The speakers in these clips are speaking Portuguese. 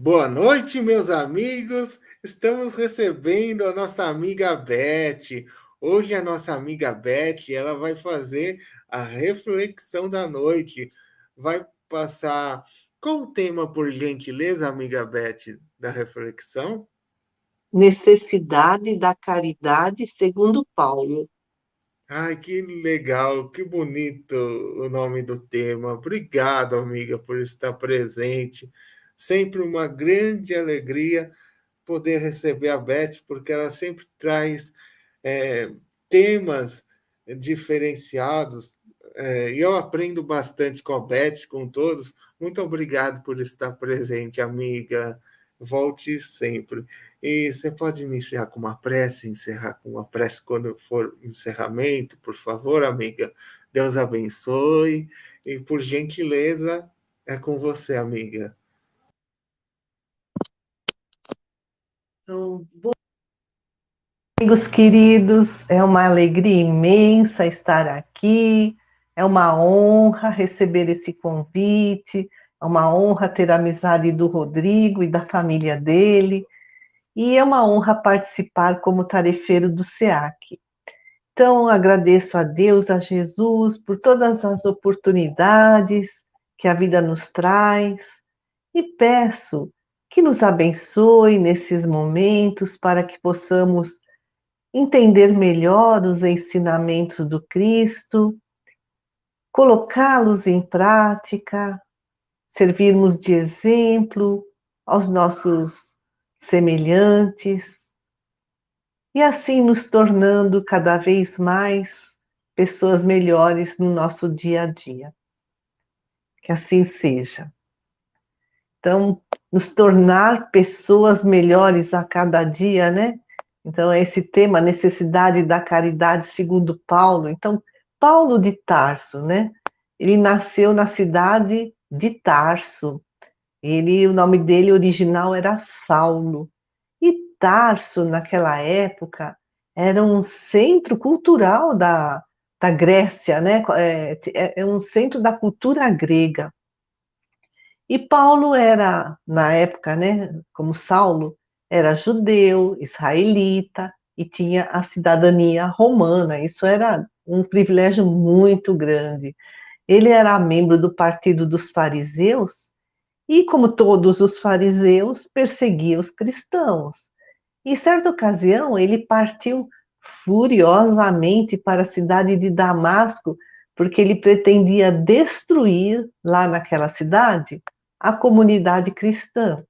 Boa noite, meus amigos. Estamos recebendo a nossa amiga Beth. Hoje a nossa amiga Beth, ela vai fazer a reflexão da noite. Vai passar qual o tema, por gentileza, amiga Beth, da reflexão? Necessidade da caridade segundo Paulo. Ai, que legal, que bonito o nome do tema. Obrigado, amiga, por estar presente. Sempre uma grande alegria poder receber a Beth, porque ela sempre traz é, temas diferenciados, e eu aprendo bastante com a Beth, com todos. Muito obrigado por estar presente, amiga. Volte sempre. E você pode iniciar com uma prece, encerrar com uma prece quando for encerramento, por favor, amiga. Deus abençoe. E por gentileza, é com você, amiga. Então, amigos queridos, é uma alegria imensa estar aqui, é uma honra receber esse convite, é uma honra ter a amizade do Rodrigo e da família dele, e é uma honra participar como tarefeiro do SEAC. Então, agradeço a Deus, a Jesus, por todas as oportunidades que a vida nos traz e peço que nos abençoe nesses momentos para que possamos entender melhor os ensinamentos do Cristo, colocá-los em prática, servirmos de exemplo aos nossos semelhantes e assim nos tornando cada vez mais pessoas melhores no nosso dia a dia. Que assim seja. Então, nos tornar pessoas melhores a cada dia, né? Então, é esse tema, necessidade da caridade segundo Paulo. Então, Paulo de Tarso, né? Ele nasceu na cidade de Tarso. O nome dele original era Saulo. E Tarso, naquela época, era um centro cultural da Grécia, né? É um centro da cultura grega. E Paulo era, na época, né, como Saulo, era judeu, israelita e tinha a cidadania romana. Isso era um privilégio muito grande. Ele era membro do partido dos fariseus e, como todos os fariseus, perseguia os cristãos. Em certa ocasião, ele partiu furiosamente para a cidade de Damasco, porque ele pretendia destruir lá naquela cidade a comunidade cristã.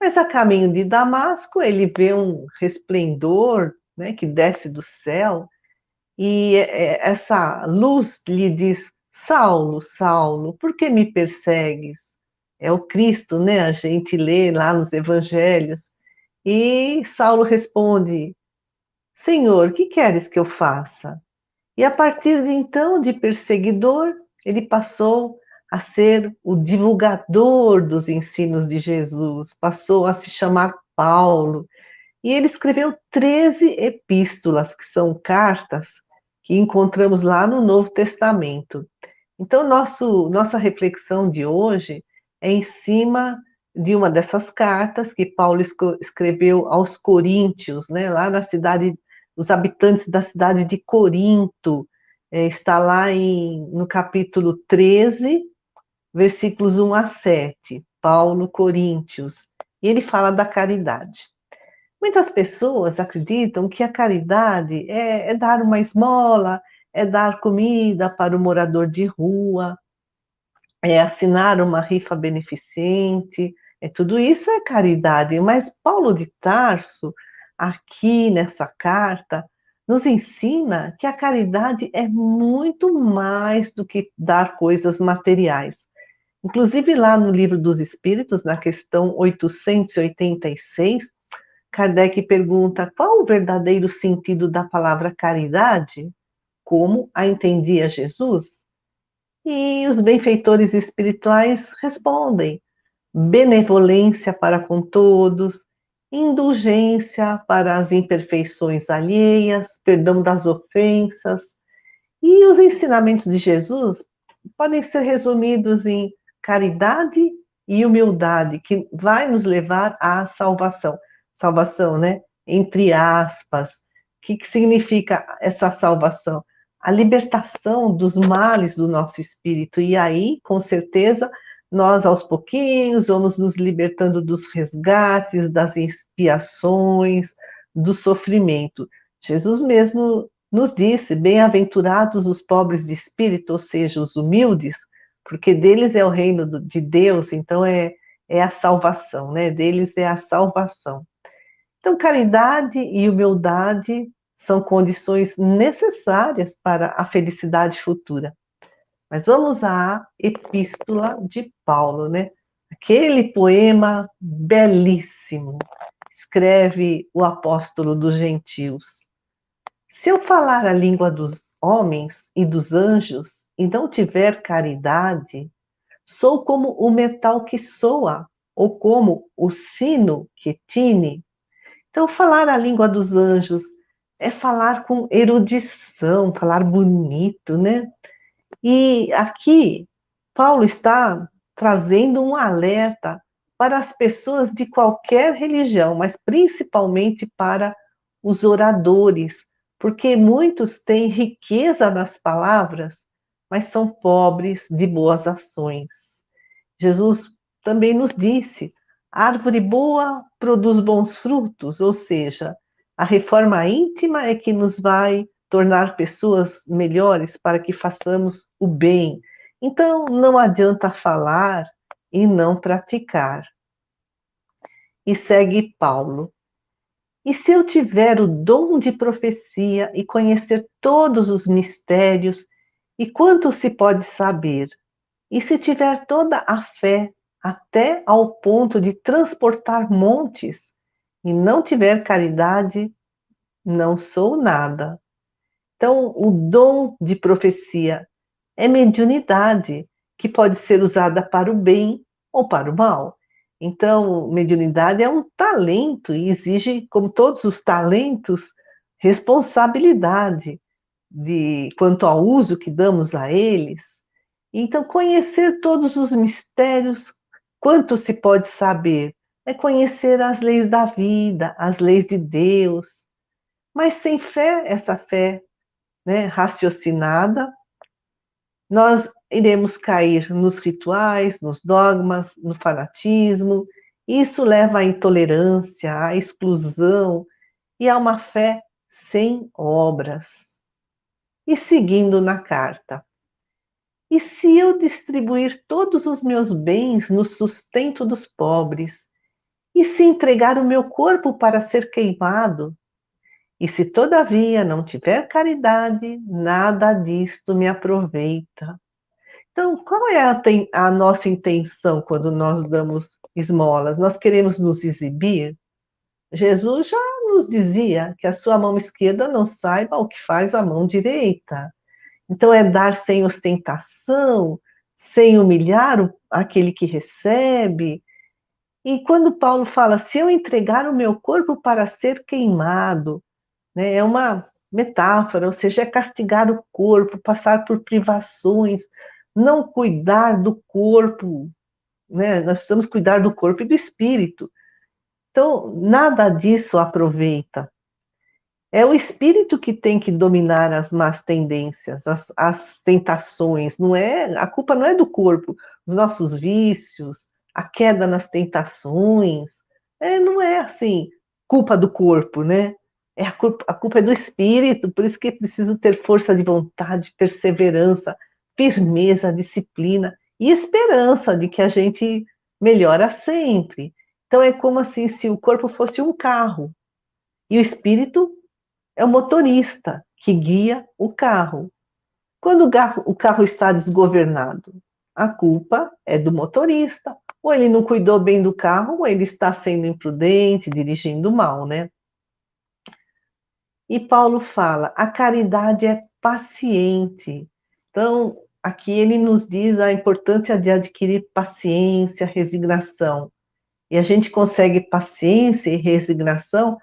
Mas a caminho de Damasco, ele vê um resplendor, né, que desce do céu, e essa luz lhe diz: Saulo, Saulo, por que me persegues? É o Cristo, né? A gente lê lá nos evangelhos. E Saulo responde: Senhor, que queres que eu faça? E a partir de então, de perseguidor, ele passou a ser o divulgador dos ensinos de Jesus, passou a se chamar Paulo. E ele escreveu 13 epístolas, que são cartas que encontramos lá no Novo Testamento. Então, nossa reflexão de hoje é em cima de uma dessas cartas que Paulo escreveu aos Coríntios, né, lá na cidade, os habitantes da cidade de Corinto. Está lá no capítulo 13, versículos 1 a 7, Paulo, Coríntios, e ele fala da caridade. Muitas pessoas acreditam que a caridade é dar uma esmola, é dar comida para o morador de rua, é assinar uma rifa beneficente, tudo isso é caridade. Mas Paulo de Tarso, aqui nessa carta, nos ensina que a caridade é muito mais do que dar coisas materiais. Inclusive, lá no Livro dos Espíritos, na questão 886, Kardec pergunta qual o verdadeiro sentido da palavra caridade, como a entendia Jesus? E os benfeitores espirituais respondem: benevolência para com todos, indulgência para as imperfeições alheias, perdão das ofensas. E os ensinamentos de Jesus podem ser resumidos em caridade e humildade, que vai nos levar à salvação. Salvação, né? Entre aspas. O que significa essa salvação? A libertação dos males do nosso espírito. E aí, com certeza, nós aos pouquinhos vamos nos libertando dos resgates, das expiações, do sofrimento. Jesus mesmo nos disse: bem-aventurados os pobres de espírito, ou seja, os humildes, porque deles é o reino de Deus, então é a salvação, né? Deles é a salvação. Então, caridade e humildade são condições necessárias para a felicidade futura. Mas vamos à Epístola de Paulo, né? Aquele poema belíssimo, escreve o apóstolo dos gentios. Se eu falar a língua dos homens e dos anjos e não tiver caridade, sou como o metal que soa, ou como o sino que tine. Então, falar a língua dos anjos é falar com erudição, falar bonito, né? E aqui, Paulo está trazendo um alerta para as pessoas de qualquer religião, mas principalmente para os oradores, porque muitos têm riqueza nas palavras, mas são pobres de boas ações. Jesus também nos disse: árvore boa produz bons frutos, ou seja, a reforma íntima é que nos vai tornar pessoas melhores para que façamos o bem. Então, não adianta falar e não praticar. E segue Paulo. E se eu tiver o dom de profecia e conhecer todos os mistérios, e quanto se pode saber? E se tiver toda a fé, até ao ponto de transportar montes, e não tiver caridade, não sou nada. Então, o dom de profecia é mediunidade, que pode ser usada para o bem ou para o mal. Então, mediunidade é um talento e exige, como todos os talentos, responsabilidade quanto ao uso que damos a eles. Então, conhecer todos os mistérios, quanto se pode saber? É conhecer as leis da vida, as leis de Deus. Mas sem fé, essa fé, né, raciocinada, nós iremos cair nos rituais, nos dogmas, no fanatismo. Isso leva à intolerância, à exclusão e a uma fé sem obras. E seguindo na carta. E se eu distribuir todos os meus bens no sustento dos pobres? E se entregar o meu corpo para ser queimado? E se todavia não tiver caridade, nada disto me aproveita. Então, qual é a nossa intenção quando nós damos esmolas? Nós queremos nos exibir? Jesus já nos dizia que a sua mão esquerda não saiba o que faz a mão direita. Então, é dar sem ostentação, sem humilhar aquele que recebe. E quando Paulo fala, se eu entregar o meu corpo para ser queimado, né, é uma metáfora, ou seja, é castigar o corpo, passar por privações, não cuidar do corpo, né? Nós precisamos cuidar do corpo e do espírito. Então, nada disso aproveita. É o espírito que tem que dominar as más tendências, as tentações. Não é, a culpa não é do corpo, os nossos vícios, a queda nas tentações. Não é assim, culpa do corpo, né? A culpa é do espírito, por isso que é preciso ter força de vontade, perseverança, firmeza, disciplina e esperança de que a gente melhora sempre. Então é como assim se o corpo fosse um carro e o espírito é o motorista que guia o carro. Quando o carro está desgovernado, a culpa é do motorista. Ou ele não cuidou bem do carro, ou ele está sendo imprudente, dirigindo mal, né? E Paulo fala, a caridade é paciente. Então, aqui ele nos diz a importância de adquirir paciência, resignação. E a gente consegue paciência e resignação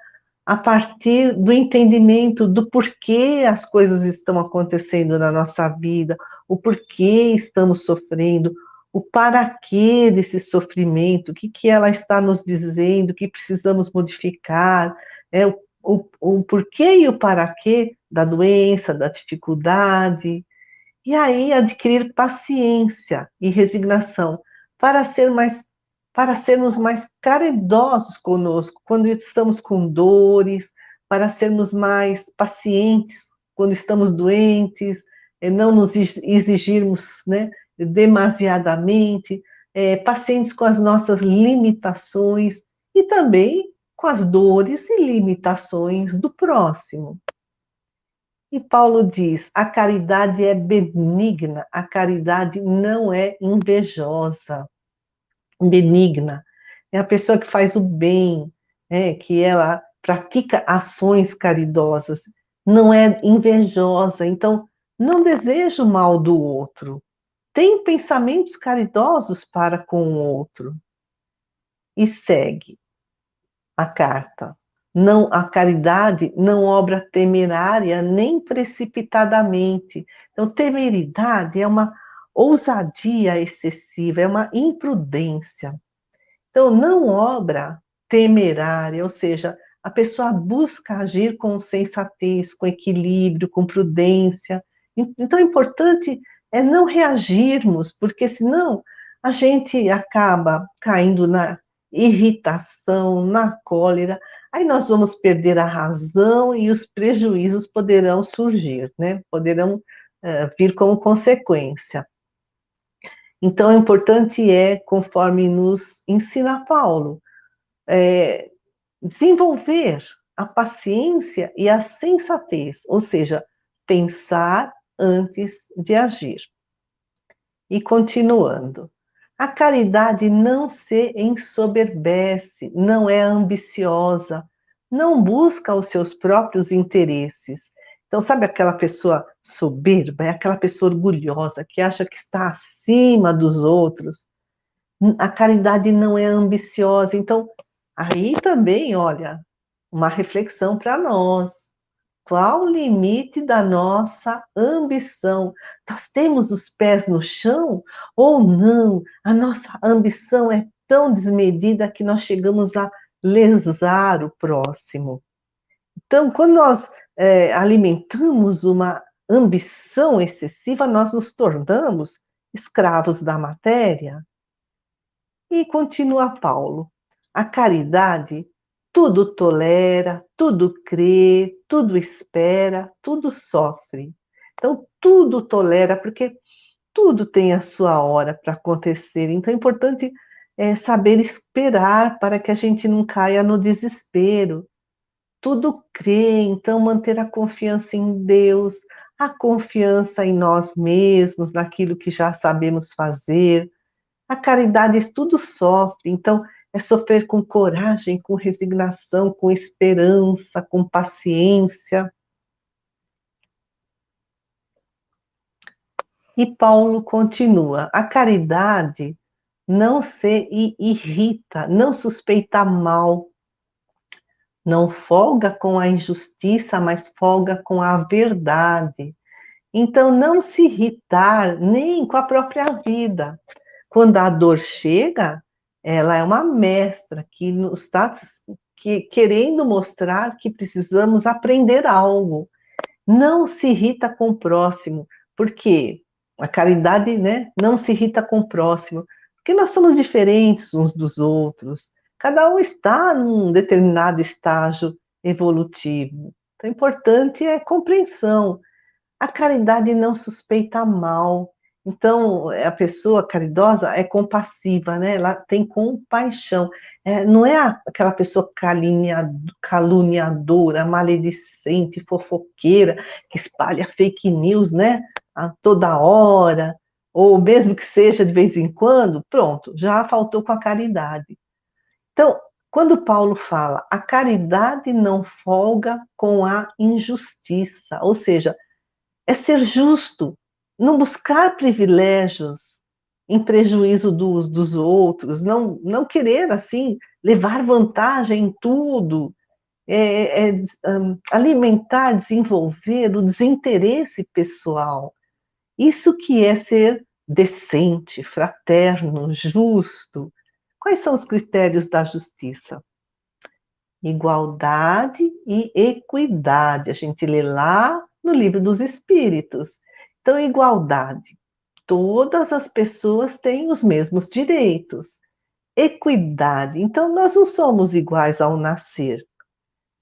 a partir do entendimento do porquê as coisas estão acontecendo na nossa vida, o porquê estamos sofrendo, o para quê desse sofrimento, o que, que ela está nos dizendo, o que precisamos modificar, o porquê e o para quê da doença, da dificuldade. E aí adquirir paciência e resignação para ser mais, para sermos mais caridosos conosco quando estamos com dores, para sermos mais pacientes quando estamos doentes, não nos exigirmos, né, demasiadamente, pacientes com as nossas limitações e também com as dores e limitações do próximo. E Paulo diz: a caridade é benigna, a caridade não é invejosa. Benigna é a pessoa que faz o bem, que ela pratica ações caridosas, não é invejosa, então não deseja o mal do outro, tem pensamentos caridosos para com o outro. E segue a carta. Não, a caridade não obra temerária nem precipitadamente. Então, temeridade é uma ousadia excessiva, é uma imprudência. Então, não obra temerária, ou seja, a pessoa busca agir com sensatez, com equilíbrio, com prudência. Então, o importante é não reagirmos, porque senão a gente acaba caindo na irritação, na cólera, aí nós vamos perder a razão e os prejuízos poderão surgir, né? Poderão vir como consequência. Então, o importante é, conforme nos ensina Paulo, desenvolver a paciência e a sensatez, ou seja, pensar antes de agir. E continuando, a caridade não se ensoberbece, não é ambiciosa, não busca os seus próprios interesses. Então, sabe aquela pessoa soberba, é aquela pessoa orgulhosa que acha que está acima dos outros? A caridade não é ambiciosa. Então, aí também, olha, uma reflexão para nós. Qual o limite da nossa ambição? Nós temos os pés no chão ou não? A nossa ambição é tão desmedida que nós chegamos a lesar o próximo. Então, quando nós alimentamos uma ambição excessiva, nós nos tornamos escravos da matéria. E continua Paulo: a caridade tudo tolera, tudo crê, tudo espera, tudo sofre. Então, tudo tolera, porque tudo tem a sua hora para acontecer. Então, é importante saber esperar para que a gente não caia no desespero. Tudo crê, então, manter a confiança em Deus, a confiança em nós mesmos, naquilo que já sabemos fazer. A caridade tudo sofre, então é sofrer com coragem, com resignação, com esperança, com paciência. E Paulo continua: a caridade não se irrita, não suspeita mal, não folga com a injustiça, mas folga com a verdade. Então, não se irritar nem com a própria vida. Quando a dor chega, ela é uma mestra que nos está querendo mostrar que precisamos aprender algo. Não se irrita com o próximo, porque a caridade, né, não se irrita com o próximo, porque nós somos diferentes uns dos outros. Cada um está num determinado estágio evolutivo. Então, o importante é compreensão. A caridade não suspeita mal. Então, a pessoa caridosa é compassiva, né? Ela tem compaixão. Não é aquela pessoa caluniadora, maledicente, fofoqueira, que espalha fake news, né? A toda hora, ou mesmo que seja de vez em quando, pronto, já faltou com a caridade. Então, quando Paulo fala, a caridade não folga com a injustiça, ou seja, é ser justo, não buscar privilégios em prejuízo dos outros, não querer, assim, levar vantagem em tudo, alimentar, desenvolver o desinteresse pessoal. Isso que é ser decente, fraterno, justo. Quais são os critérios da justiça? Igualdade e equidade. A gente lê lá no Livro dos Espíritos. Então, igualdade. Todas as pessoas têm os mesmos direitos. Equidade. Então, nós não somos iguais ao nascer.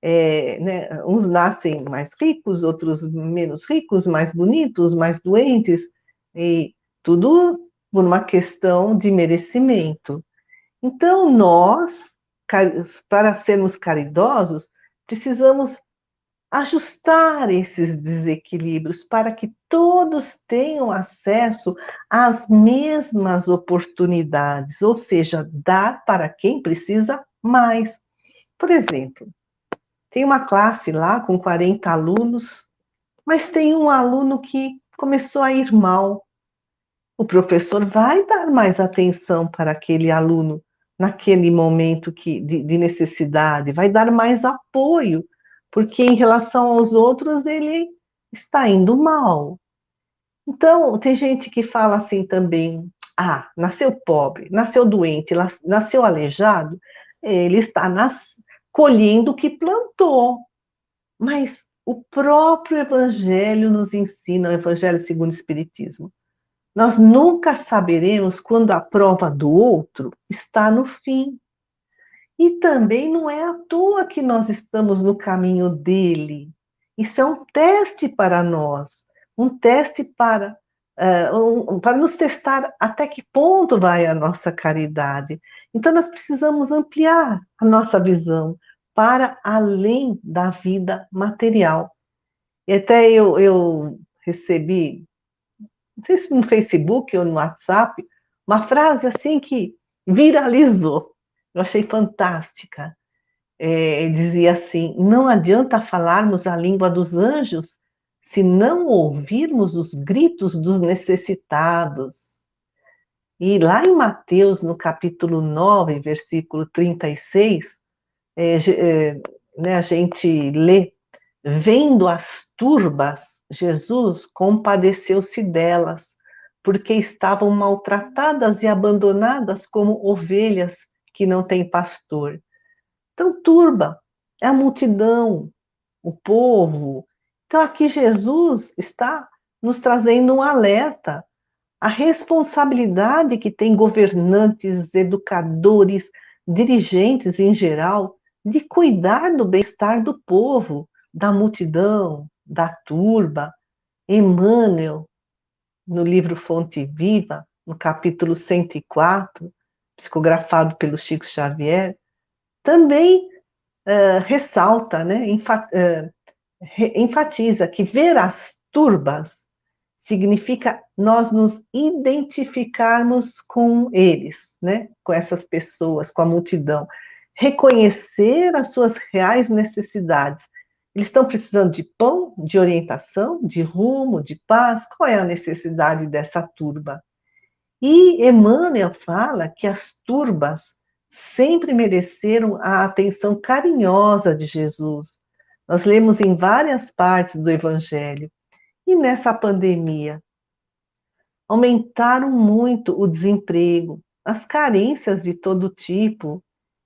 Né, uns nascem mais ricos, outros menos ricos, mais bonitos, mais doentes, e tudo por uma questão de merecimento. Então, nós, para sermos caridosos, precisamos ajustar esses desequilíbrios para que todos tenham acesso às mesmas oportunidades, ou seja, dar para quem precisa mais. Por exemplo, tem uma classe lá com 40 alunos, mas tem um aluno que começou a ir mal. O professor vai dar mais atenção para aquele aluno naquele momento de necessidade, vai dar mais apoio, porque em relação aos outros ele está indo mal. Então, tem gente que fala assim também: ah, nasceu pobre, nasceu doente, nasceu aleijado, ele está colhendo o que plantou. Mas o próprio Evangelho nos ensina, o Evangelho segundo o Espiritismo. Nós nunca saberemos quando a prova do outro está no fim. E também não é à toa que nós estamos no caminho dele. Isso é um teste para nós, um teste para nos testar até que ponto vai a nossa caridade. Então, nós precisamos ampliar a nossa visão para além da vida material. E até eu recebi, não sei se no Facebook ou no WhatsApp, uma frase assim que viralizou. Eu achei fantástica. Dizia assim: não adianta falarmos a língua dos anjos se não ouvirmos os gritos dos necessitados. E lá em Mateus, no capítulo 9, versículo 36, né, a gente lê: vendo as turbas, Jesus compadeceu-se delas, porque estavam maltratadas e abandonadas como ovelhas que não têm pastor. Então, turba é a multidão, o povo. Então, aqui Jesus está nos trazendo um alerta, a responsabilidade que tem governantes, educadores, dirigentes em geral, de cuidar do bem-estar do povo, da multidão, da turba. Emmanuel, no livro Fonte Viva, no capítulo 104, psicografado pelo Chico Xavier, também ressalta, né, enfatiza que ver as turbas significa nós nos identificarmos com eles, né, com essas pessoas, com a multidão, reconhecer as suas reais necessidades. Eles estão precisando de pão, de orientação, de rumo, de paz. Qual é a necessidade dessa turba? E Emmanuel fala que as turbas sempre mereceram a atenção carinhosa de Jesus. Nós lemos em várias partes do Evangelho. E nessa pandemia, aumentaram muito o desemprego, as carências de todo tipo.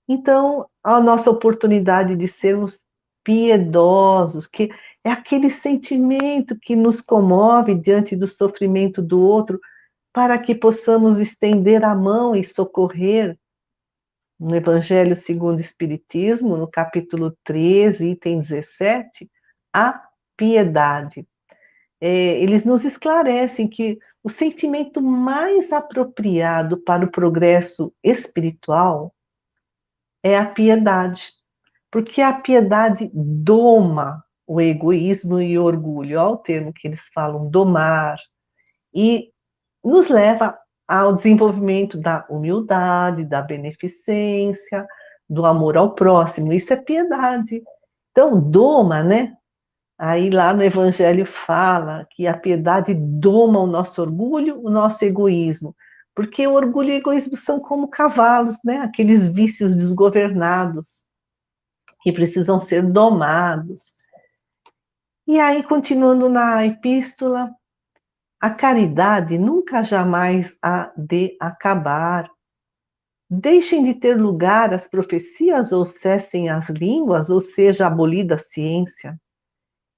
Então, a nossa oportunidade de sermos piedosos, que é aquele sentimento que nos comove diante do sofrimento do outro, para que possamos estender a mão e socorrer. No Evangelho segundo o Espiritismo, no capítulo 13, item 17, a piedade. Eles nos esclarecem que o sentimento mais apropriado para o progresso espiritual é a piedade, porque a piedade doma o egoísmo e o orgulho, olha o termo que eles falam, domar, e nos leva ao desenvolvimento da humildade, da beneficência, do amor ao próximo. Isso é piedade. Então, doma, né? Aí lá no Evangelho fala que a piedade doma o nosso orgulho, o nosso egoísmo. Porque o orgulho e o egoísmo são como cavalos, né? Aqueles vícios desgovernados que precisam ser domados. E aí, continuando na epístola, A caridade nunca jamais há de acabar. Deixem de ter lugar as profecias ou cessem as línguas, ou seja, abolida a ciência.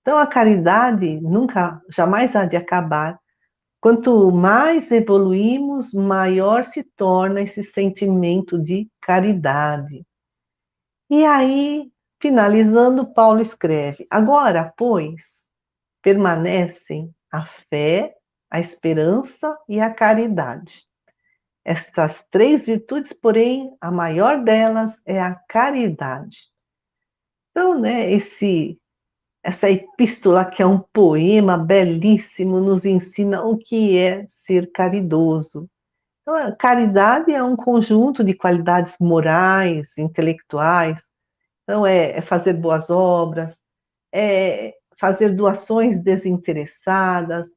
Então, a caridade nunca, jamais há de acabar. Quanto mais evoluímos, maior se torna esse sentimento de caridade. E aí, finalizando, Paulo escreve: agora, pois, permanecem a fé, a esperança e a caridade. Estas três virtudes, porém, a maior delas é a caridade. Então, né, essa epístola, que é um poema belíssimo, nos ensina o que é ser caridoso. Então, a caridade é um conjunto de qualidades morais, intelectuais. Então, é fazer boas obras, é fazer doações desinteressadas,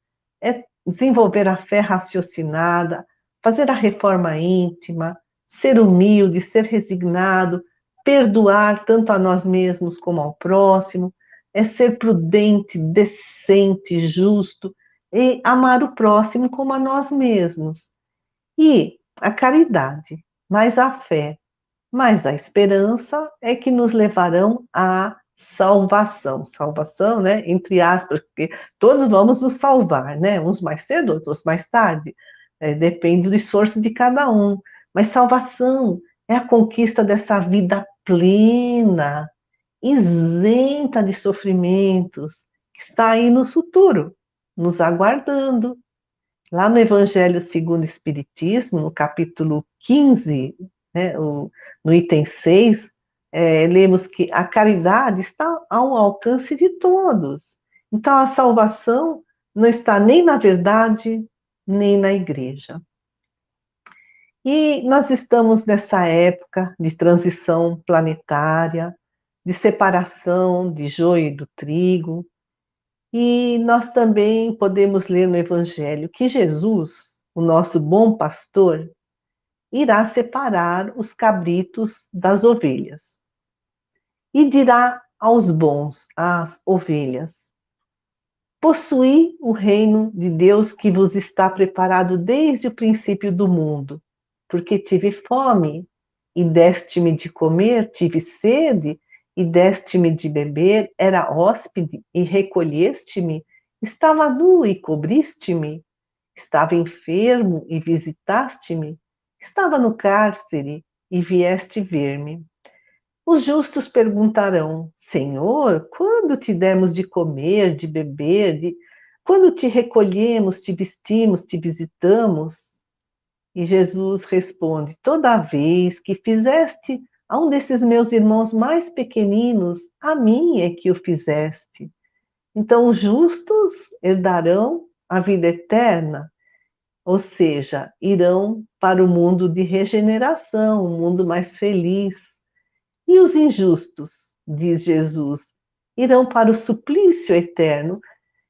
é desenvolver a fé raciocinada, fazer a reforma íntima, ser humilde, ser resignado, perdoar tanto a nós mesmos como ao próximo, é ser prudente, decente, justo e amar o próximo como a nós mesmos. E a caridade, mais a fé, mais a esperança é que nos levarão à salvação. Salvação, né? Entre aspas, porque todos vamos nos salvar, né? Uns mais cedo, outros mais tarde. Depende do esforço de cada um. Mas salvação é a conquista dessa vida plena, isenta de sofrimentos, que está aí no futuro, nos aguardando. Lá no Evangelho segundo o Espiritismo, no capítulo 15, né, no item 6, lemos que a caridade está ao alcance de todos. Então, a salvação não está nem na verdade, nem na igreja. E nós estamos nessa época de transição planetária, de separação de joio e do trigo, e nós também podemos ler no Evangelho que Jesus, o nosso bom pastor, irá separar os cabritos das ovelhas. E dirá aos bons, às ovelhas: possuí o reino de Deus que vos está preparado desde o princípio do mundo, porque tive fome e deste-me de comer, tive sede e deste-me de beber, era hóspede e recolheste-me, estava nu e cobriste-me, estava enfermo e visitaste-me, estava no cárcere e vieste ver-me. Os justos perguntarão: Senhor, quando te demos de comer, de beber, quando te recolhemos, te vestimos, te visitamos? E Jesus responde: toda vez que fizeste a um desses meus irmãos mais pequeninos, a mim é que o fizeste. Então, os justos herdarão a vida eterna, ou seja, irão para o mundo de regeneração, um mundo mais feliz. E os injustos, diz Jesus, irão para o suplício eterno.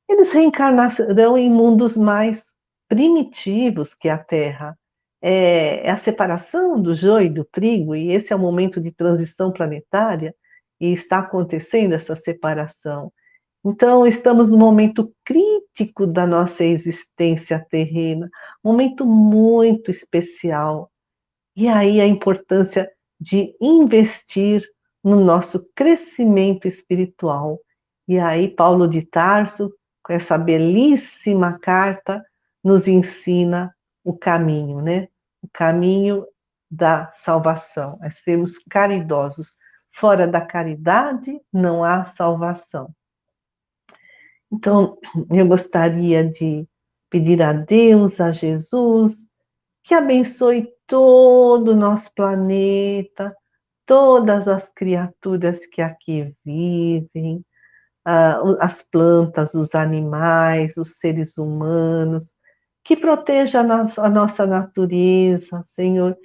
Eles reencarnarão em mundos mais primitivos que a Terra. É a separação do joio e do trigo, e esse é o momento de transição planetária, e está acontecendo essa separação. Então, estamos num momento crítico da nossa existência terrena, momento muito especial. E aí a importância de investir no nosso crescimento espiritual. E aí Paulo de Tarso, com essa belíssima carta, nos ensina o caminho, né? O caminho da salvação, é sermos caridosos. Fora da caridade não há salvação. Então, eu gostaria de pedir a Deus, a Jesus, que abençoe todo o nosso planeta, todas as criaturas que aqui vivem, as plantas, os animais, os seres humanos, que proteja a nossa natureza, Senhor,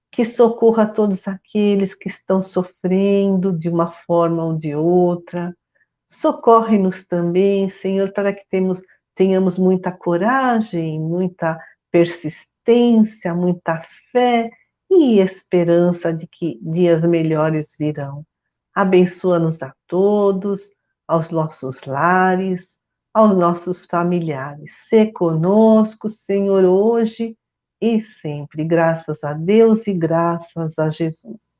que socorra todos aqueles que estão sofrendo de uma forma ou de outra. Socorre-nos também, Senhor, para que tenhamos muita coragem, muita persistência, muita fé e esperança de que dias melhores virão. Abençoa-nos a todos, aos nossos lares, aos nossos familiares. Sê conosco, Senhor, hoje e sempre. Graças a Deus e graças a Jesus.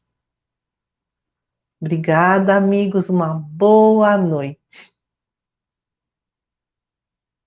Obrigada, amigos. Uma boa noite.